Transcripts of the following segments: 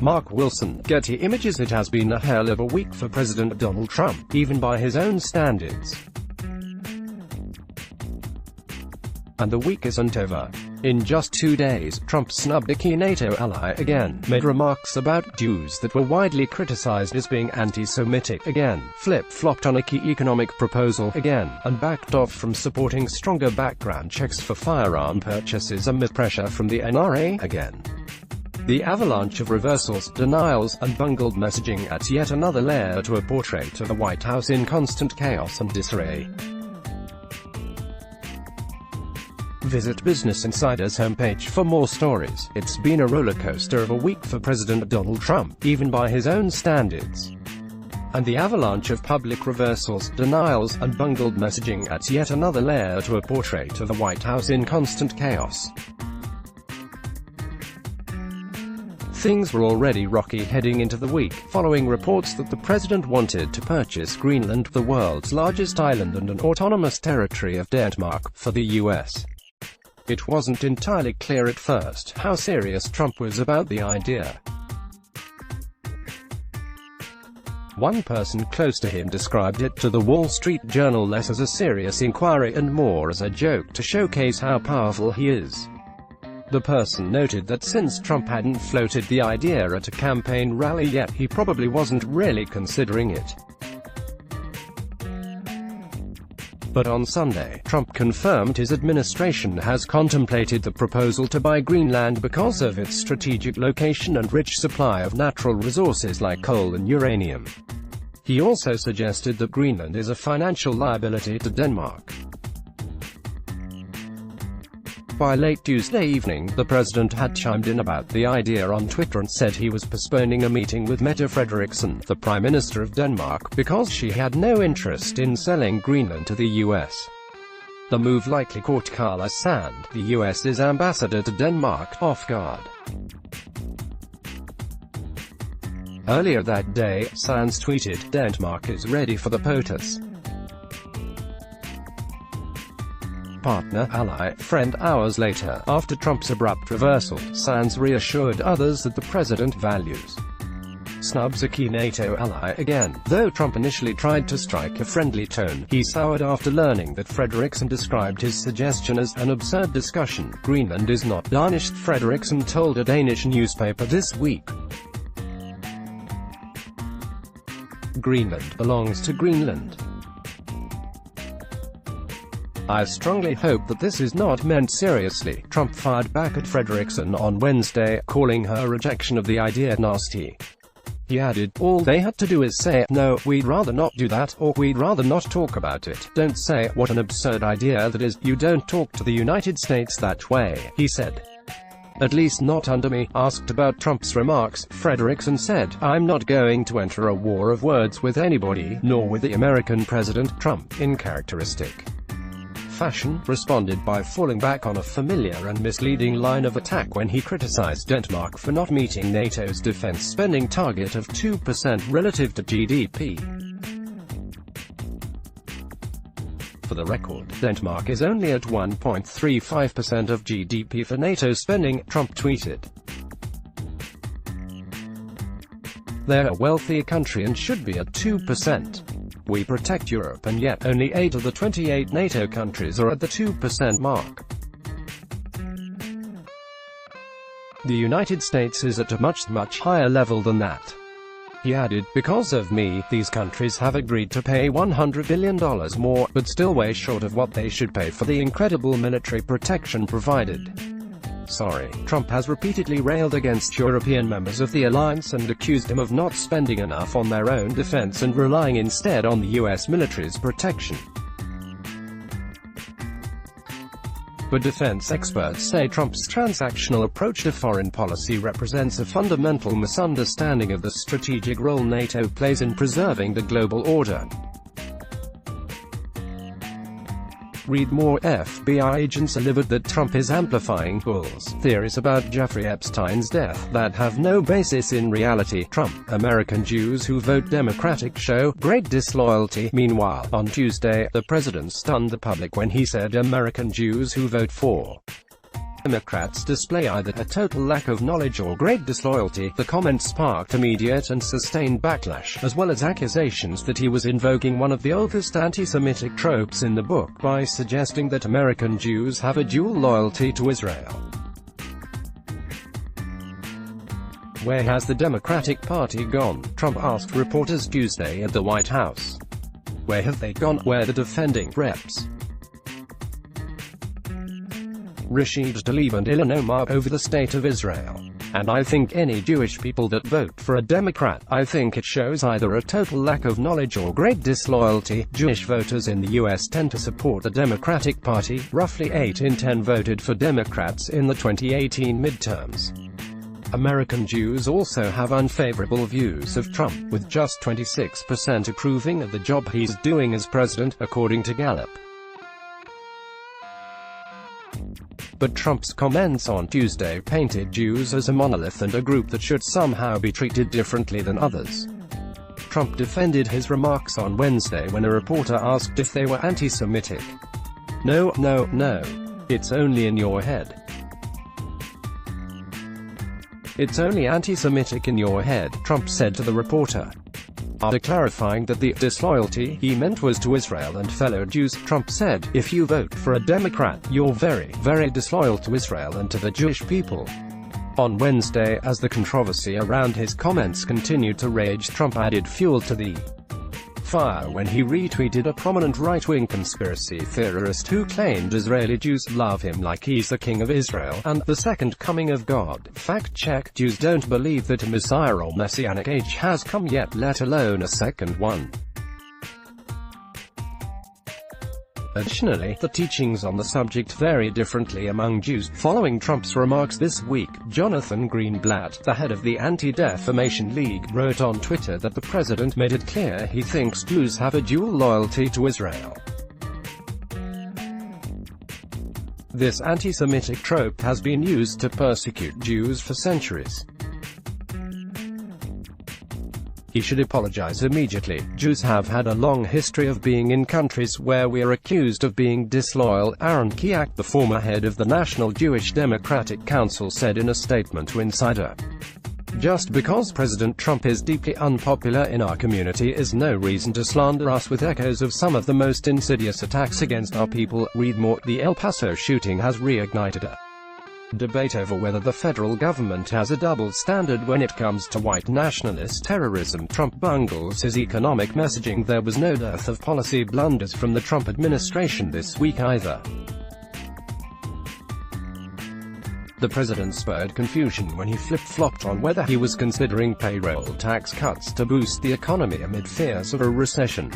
Mark Wilson, Getty Images. It has been a hell of a week for President Donald Trump, even by his own standards. And the week isn't over. In just 2 days, Trump snubbed a key NATO ally again, made remarks about Jews that were widely criticized as being anti-Semitic again, flip-flopped on a key economic proposal again, and backed off from supporting stronger background checks for firearm purchases amid pressure from the NRA again. The avalanche of reversals, denials, and bungled messaging adds yet another layer to a portrait of the White House in constant chaos and disarray. Visit Business Insider's homepage for more stories. It's been a rollercoaster of a week for President Donald Trump, even by his own standards. And the avalanche of public reversals, denials, and bungled messaging adds yet another layer to a portrait of the White House in constant chaos. Things were already rocky heading into the week, following reports that the president wanted to purchase Greenland, the world's largest island and an autonomous territory of Denmark, for the U.S. It wasn't entirely clear at first how serious Trump was about the idea. One person close to him described it to the Wall Street Journal less as a serious inquiry and more as a joke to showcase how powerful he is. The person noted that since Trump hadn't floated the idea at a campaign rally yet, he probably wasn't really considering it. But on Sunday, Trump confirmed his administration has contemplated the proposal to buy Greenland because of its strategic location and rich supply of natural resources like coal and uranium. He also suggested that Greenland is a financial liability to Denmark. By late Tuesday evening, the president had chimed in about the idea on Twitter and said he was postponing a meeting with Mette Frederiksen, the Prime Minister of Denmark, because she had no interest in selling Greenland to the U.S. The move likely caught Carla Sand, the U.S.'s ambassador to Denmark, off guard. Earlier that day, Sands tweeted, "Denmark is ready for the POTUS. Partner, ally, friend." Hours later, after Trump's abrupt reversal, Sands reassured others that the president values snubs a key NATO ally again. Though Trump initially tried to strike a friendly tone, he soured after learning that Frederiksen described his suggestion as an absurd discussion. Greenland is not Danish, Frederiksen told a Danish newspaper this week. Greenland belongs to Greenland. "I strongly hope that this is not meant seriously," Trump fired back at Frederiksen on Wednesday, calling her rejection of the idea nasty. He added, "All they had to do is say, 'No, we'd rather not do that,' or 'We'd rather not talk about it.' Don't say, 'What an absurd idea that is. You don't talk to the United States that way,'" he said. "At least not under me." Asked about Trump's remarks, Frederiksen said, "I'm not going to enter a war of words with anybody, nor with the American president." Trump, in characteristic fashion, responded by falling back on a familiar and misleading line of attack when he criticized Denmark for not meeting NATO's defense spending target of 2% relative to GDP. For the record, Denmark is only at 1.35% of GDP for NATO spending, Trump tweeted. "They're a wealthy country and should be at 2%. We protect Europe, and yet only 8 of the 28 NATO countries are at the 2% mark. The United States is at a much higher level than that." He added, "Because of me, these countries have agreed to pay $100 billion more, but still way short of what they should pay for the incredible military protection provided." Sorry. Trump has repeatedly railed against European members of the alliance and accused him of not spending enough on their own defense and relying instead on the U.S. military's protection. But defense experts say Trump's transactional approach to foreign policy represents a fundamental misunderstanding of the strategic role NATO plays in preserving the global order. Read more. FBI agents delivered that Trump is amplifying Bull's theories about Jeffrey Epstein's death that have no basis in reality. Trump, American Jews who vote Democratic show great disloyalty. Meanwhile, on Tuesday, the president stunned the public when he said American Jews who vote for Democrats display either a total lack of knowledge or great disloyalty. The comment sparked immediate and sustained backlash, as well as accusations that he was invoking one of the oldest anti-Semitic tropes in the book by suggesting that American Jews have a dual loyalty to Israel. Where has the Democratic Party gone? Trump asked reporters Tuesday at the White House. Where have they gone? Where the defending reps Rashid Tlaib and Ilhan Omar over the state of Israel. And I think any Jewish people that vote for a Democrat, I think it shows either a total lack of knowledge or great disloyalty. Jewish voters in the U.S. tend to support the Democratic Party. Roughly 8 in 10 voted for Democrats in the 2018 midterms. American Jews also have unfavorable views of Trump, with just 26% approving of the job he's doing as president, according to Gallup. But Trump's comments on Tuesday painted Jews as a monolith and a group that should somehow be treated differently than others. Trump defended his remarks on Wednesday when a reporter asked if they were anti-Semitic. No, it's only in your head. It's only anti-Semitic in your head, Trump said to the reporter. After clarifying that the disloyalty he meant was to Israel and fellow Jews, Trump said, if you vote for a Democrat, you're very, very disloyal to Israel and to the Jewish people. On Wednesday, as the controversy around his comments continued to rage, Trump added fuel to the fire when he retweeted a prominent right-wing conspiracy theorist who claimed Israeli Jews love him like he's the king of Israel, and the second coming of God. Fact check: Jews don't believe that a Messiah or Messianic age has come yet, let alone a second one. Additionally, the teachings on the subject vary differently among Jews. Following Trump's remarks this week, Jonathan Greenblatt, the head of the Anti-Defamation League, wrote on Twitter that the president made it clear he thinks Jews have a dual loyalty to Israel. This anti-Semitic trope has been used to persecute Jews for centuries. He should apologize immediately. Jews have had a long history of being in countries where we are accused of being disloyal, Aaron Kiak, the former head of the National Jewish Democratic Council, said in a statement to Insider. Just because President Trump is deeply unpopular in our community is no reason to slander us with echoes of some of the most insidious attacks against our people. Read more. The El Paso shooting has reignited a debate over whether the federal government has a double standard when it comes to white nationalist terrorism. Trump bungles his economic messaging. There was no dearth of policy blunders from the Trump administration this week either. The president spurred confusion when he flip-flopped on whether he was considering payroll tax cuts to boost the economy amid fears of a recession.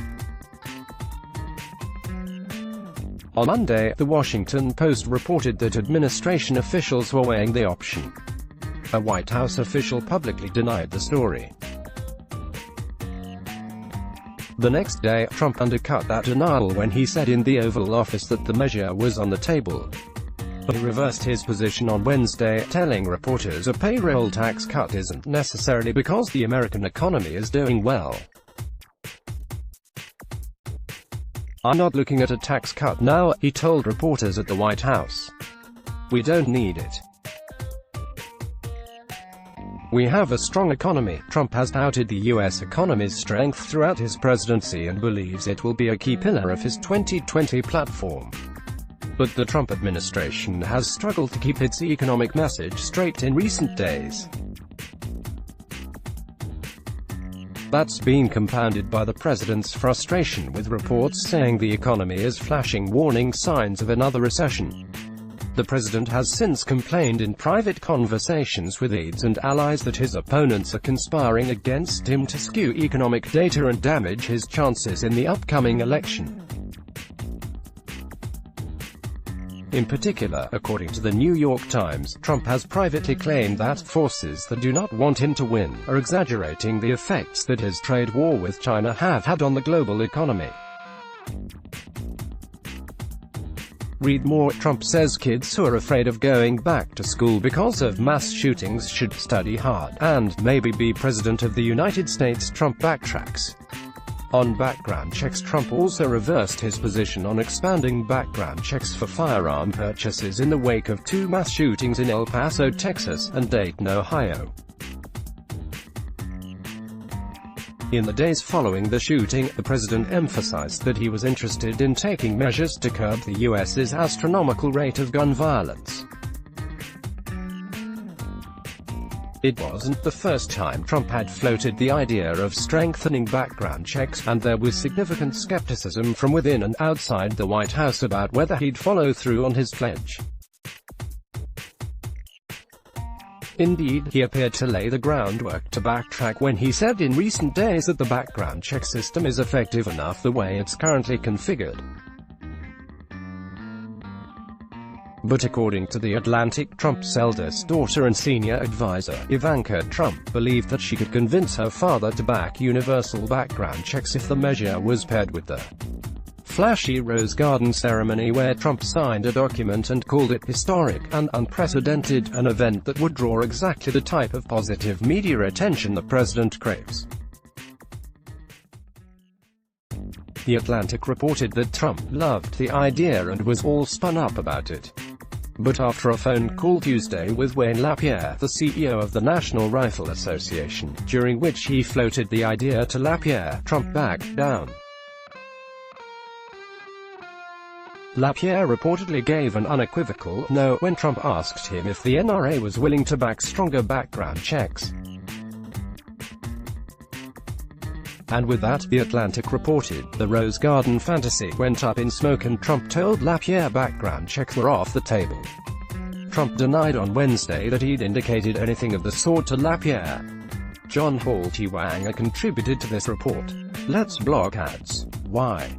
On Monday, The Washington Post reported that administration officials were weighing the option. A White House official publicly denied the story. The next day, Trump undercut that denial when he said in the Oval Office that the measure was on the table. He reversed his position on Wednesday, telling reporters a payroll tax cut isn't necessarily because the American economy is doing well. I'm not looking at a tax cut now, he told reporters at the White House. We don't need it. We have a strong economy. Trump has touted the U.S. economy's strength throughout his presidency and believes it will be a key pillar of his 2020 platform. But the Trump administration has struggled to keep its economic message straight in recent days. That's been compounded by the president's frustration with reports saying the economy is flashing warning signs of another recession. The president has since complained in private conversations with aides and allies that his opponents are conspiring against him to skew economic data and damage his chances in the upcoming election. In particular, according to the New York Times, Trump has privately claimed that forces that do not want him to win are exaggerating the effects that his trade war with China have had on the global economy. Read more. Trump says kids who are afraid of going back to school because of mass shootings should study hard and maybe be president of the United States. Trump backtracks On background checks, Trump also reversed his position on expanding background checks for firearm purchases in the wake of two mass shootings in El Paso, Texas, and Dayton, Ohio. In the days following the shooting, the president emphasized that he was interested in taking measures to curb the U.S.'s astronomical rate of gun violence. It wasn't the first time Trump had floated the idea of strengthening background checks, and there was significant skepticism from within and outside the White House about whether he'd follow through on his pledge. Indeed, he appeared to lay the groundwork to backtrack when he said in recent days that the background check system is effective enough the way it's currently configured. But according to The Atlantic, Trump's eldest daughter and senior advisor, Ivanka Trump, believed that she could convince her father to back universal background checks if the measure was paired with the flashy Rose Garden ceremony where Trump signed a document and called it historic and unprecedented, an event that would draw exactly the type of positive media attention the president craves. The Atlantic reported that Trump loved the idea and was all spun up about it. But after a phone call Tuesday with Wayne LaPierre, the CEO of the National Rifle Association, during which he floated the idea to LaPierre, Trump backed down. LaPierre reportedly gave an unequivocal no when Trump asked him if the NRA was willing to back stronger background checks. And with that, The Atlantic reported, the Rose Garden fantasy went up in smoke and Trump told LaPierre background checks were off the table. Trump denied on Wednesday that he'd indicated anything of the sort to LaPierre. John Paul T. Wanger contributed to this report. Let's block ads. Why?